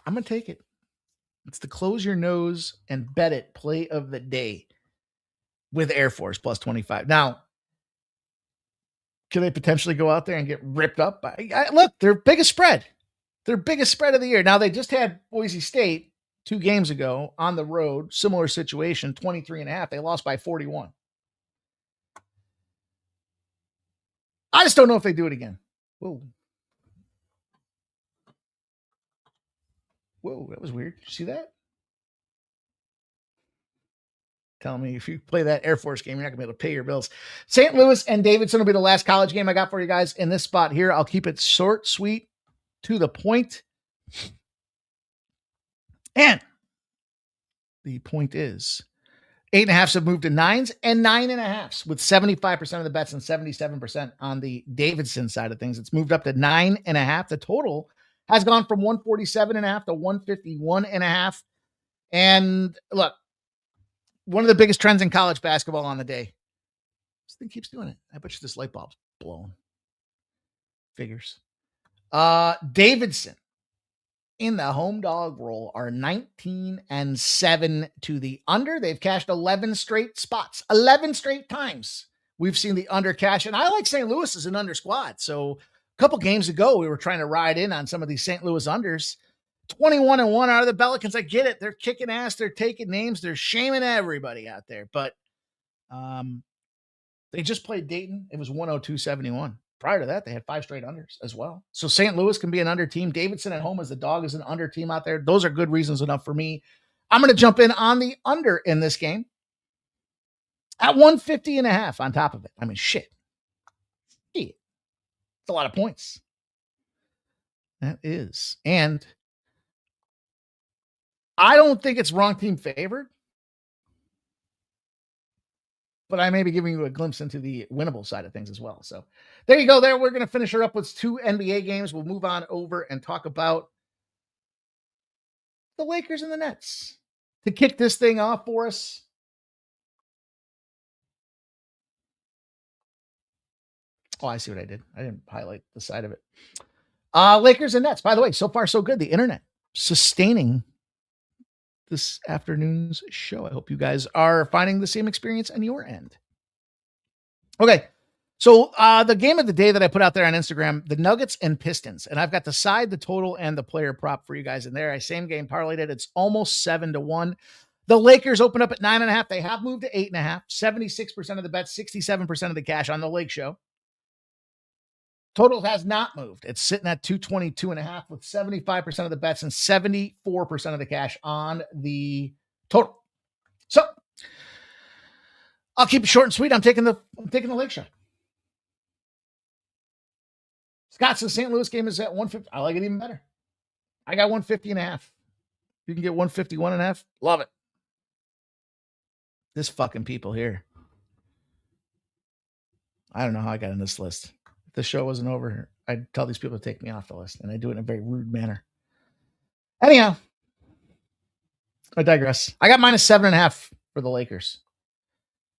I'm going to take it. It's the close your nose and bet it play of the day with Air Force plus 25. Now, can they potentially go out there and get ripped up? Look, their biggest spread. Their biggest spread of the year. Now, they just had Boise State 2 games ago on the road. Similar situation, 23.5. They lost by 41. I just don't know if they do it again. Whoa, that was weird. You see that? Tell me if you play that Air Force game, you're not going to be able to pay your bills. St. Louis and Davidson will be the last college game I got for you guys in this spot here. I'll keep it short, sweet, to the point. And the point is 8.5s have moved to 9s and 9.5s with 75% of the bets and 77% on the Davidson side of things. It's moved up to 9.5. The total has gone from 147.5 to 151.5. And look, one of the biggest trends in college basketball on the day. This thing keeps doing it. I bet you this light bulb's blown. Figures. Davidson in the home dog roll are 19-7 to the under. They've cashed 11 straight spots, 11 straight times. We've seen the under cash, and I like St. Louis as an under squad. So a couple games ago, we were trying to ride in on some of these St. Louis unders. 21-1 out of the Pelicans. I get it. They're kicking ass. They're taking names. They're shaming everybody out there. But they just played Dayton. It was 102-71. Prior to that, they had 5 straight unders as well. So St. Louis can be an under team. Davidson at home as the dog is an under team out there. Those are good reasons enough for me. I'm going to jump in on the under in this game at 150.5 on top of it. I mean, shit. It's a lot of points. That is. And I don't think it's wrong team favored, but I may be giving you a glimpse into the winnable side of things as well. So there you go. There, we're going to finish her up with 2 NBA games. We'll move on over and talk about the Lakers and the Nets. To kick this thing off for us, oh, I see what I did. I didn't highlight the side of it. Lakers and Nets. By the way, so far so good. The internet sustaining this afternoon's show. I hope you guys are finding the same experience on your end. Okay. So the game of the day that I put out there on Instagram, the Nuggets and Pistons, and I've got the side, the total, and the player prop for you guys in there. I same game parlayed it. It's almost 7-1. The Lakers open up at 9.5. They have moved to 8.5. 76% of the bets, 67% of the cash on the Lake Show. Total has not moved. It's sitting at 222.5 with 75% of the bets and 74% of the cash on the total. So I'll keep it short and sweet. I'm taking the Lake Show. Scott's the St. Louis game is at 150. I like it even better. I got 150.5. You can get 151.5. Love it. This fucking people here. I don't know how I got on this list. If the show wasn't over, I'd tell these people to take me off the list, and I do it in a very rude manner. Anyhow, I digress. I got minus 7.5 for the Lakers.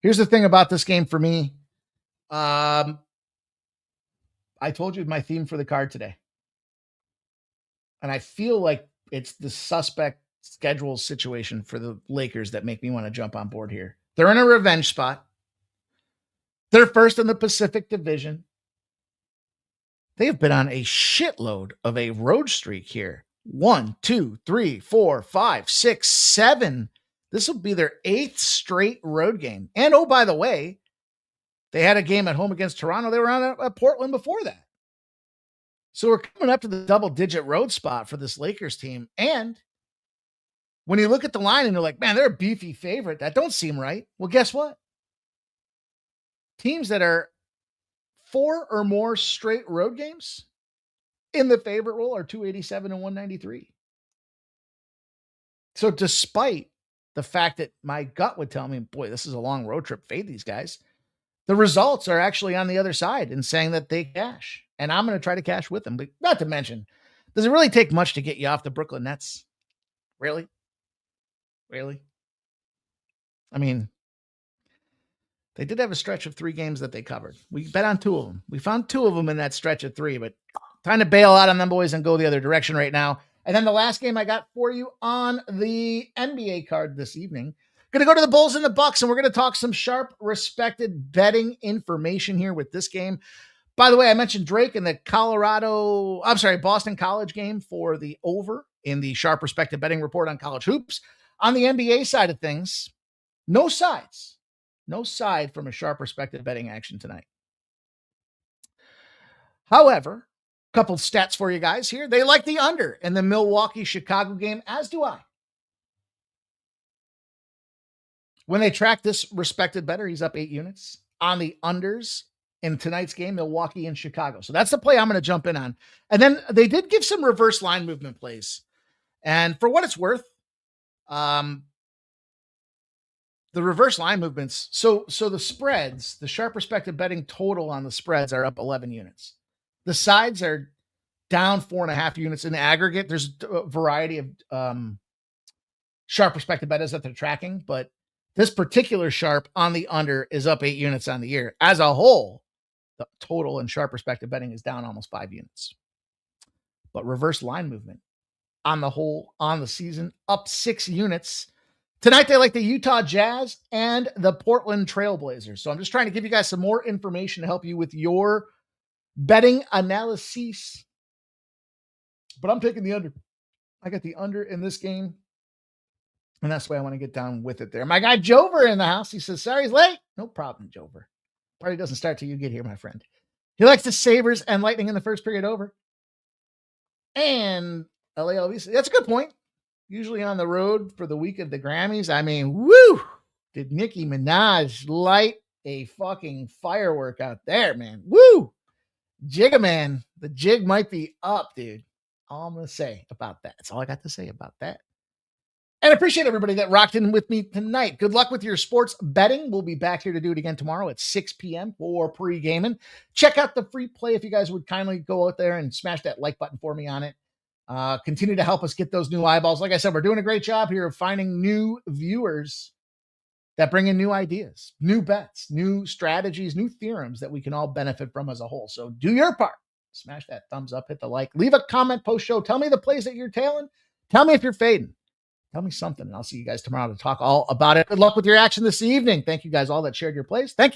Here's the thing about this game for me. I told you my theme for the card today. And I feel like it's the suspect schedule situation for the Lakers that make me want to jump on board here. They're in a revenge spot. They're first in the Pacific Division. They have been on a shitload of a road streak here. 1, 2, 3, 4, 5, 6, 7. This will be their 8th straight road game. And oh, by the way, they had a game at home against Toronto. They were on at Portland before that. So we're coming up to the double-digit road spot for this Lakers team. And when you look at the line and you're like, man, they're a beefy favorite. That don't seem right. Well, guess what? Teams that are 4 or more straight road games in the favorite role are 287 and 193. So despite the fact that my gut would tell me, boy, this is a long road trip, fade these guys, the results are actually on the other side and saying that they cash. And I'm going to try to cash with them. But not to mention, does it really take much to get you off the Brooklyn Nets? Really? Really? I mean, they did have a stretch of 3 games that they covered. We bet on 2 of them. We found 2 of them in that stretch of 3, but time to bail out on them boys and go the other direction right now. And then the last game I got for you on the NBA card this evening. Going to go to the Bulls and the Bucks, and we're going to talk some sharp, respected betting information here with this game. By the way, I mentioned Drake in the Boston College game for the over in the sharp, respected betting report on college hoops. On the NBA side of things, no sides. No side from a sharp, respected betting action tonight. However, a couple stats for you guys here. They like the under in the Milwaukee-Chicago game, as do I. When they track this respected bettor, he's up 8 units on the unders in tonight's game, Milwaukee and Chicago. So that's the play I'm going to jump in on. And then they did give some reverse line movement plays. And for what it's worth, the reverse line movements. So the spreads, the sharp respected betting total on the spreads are up 11 units. The sides are down 4.5 units in aggregate. There's a variety of sharp respected bettors that they're tracking, but this particular sharp on the under is up 8 units on the year. As a whole, the total in sharp perspective betting is down almost 5 units. But reverse line movement on the whole, on the season, up 6 units. Tonight, they like the Utah Jazz and the Portland Trailblazers. So I'm just trying to give you guys some more information to help you with your betting analysis. But I'm taking the under. I got the under in this game. And that's why I want to get down with it there. My guy Jover in the house. He says, sorry, he's late. No problem, Jover. Party doesn't start till you get here, my friend. He likes the Sabres and Lightning in the first period over. And LALV, that's a good point. Usually on the road for the week of the Grammys. I mean, woo! Did Nicki Minaj light a fucking firework out there, man? Woo! Jigga, man. The jig might be up, dude. All I'm going to say about that. That's all I got to say about that. And I appreciate everybody that rocked in with me tonight. Good luck with your sports betting. We'll be back here to do it again tomorrow at 6 p.m. for pre-gaming. Check out the free play if you guys would kindly go out there and smash that like button for me on it. Continue to help us get those new eyeballs. Like I said, we're doing a great job here of finding new viewers that bring in new ideas, new bets, new strategies, new theorems that we can all benefit from as a whole. So do your part. Smash that thumbs up, hit the like, leave a comment post-show. Tell me the plays that you're tailing. Tell me if you're fading. Tell me something, and I'll see you guys tomorrow to talk all about it. Good luck with your action this evening. Thank you guys all that shared your plays. Thank you.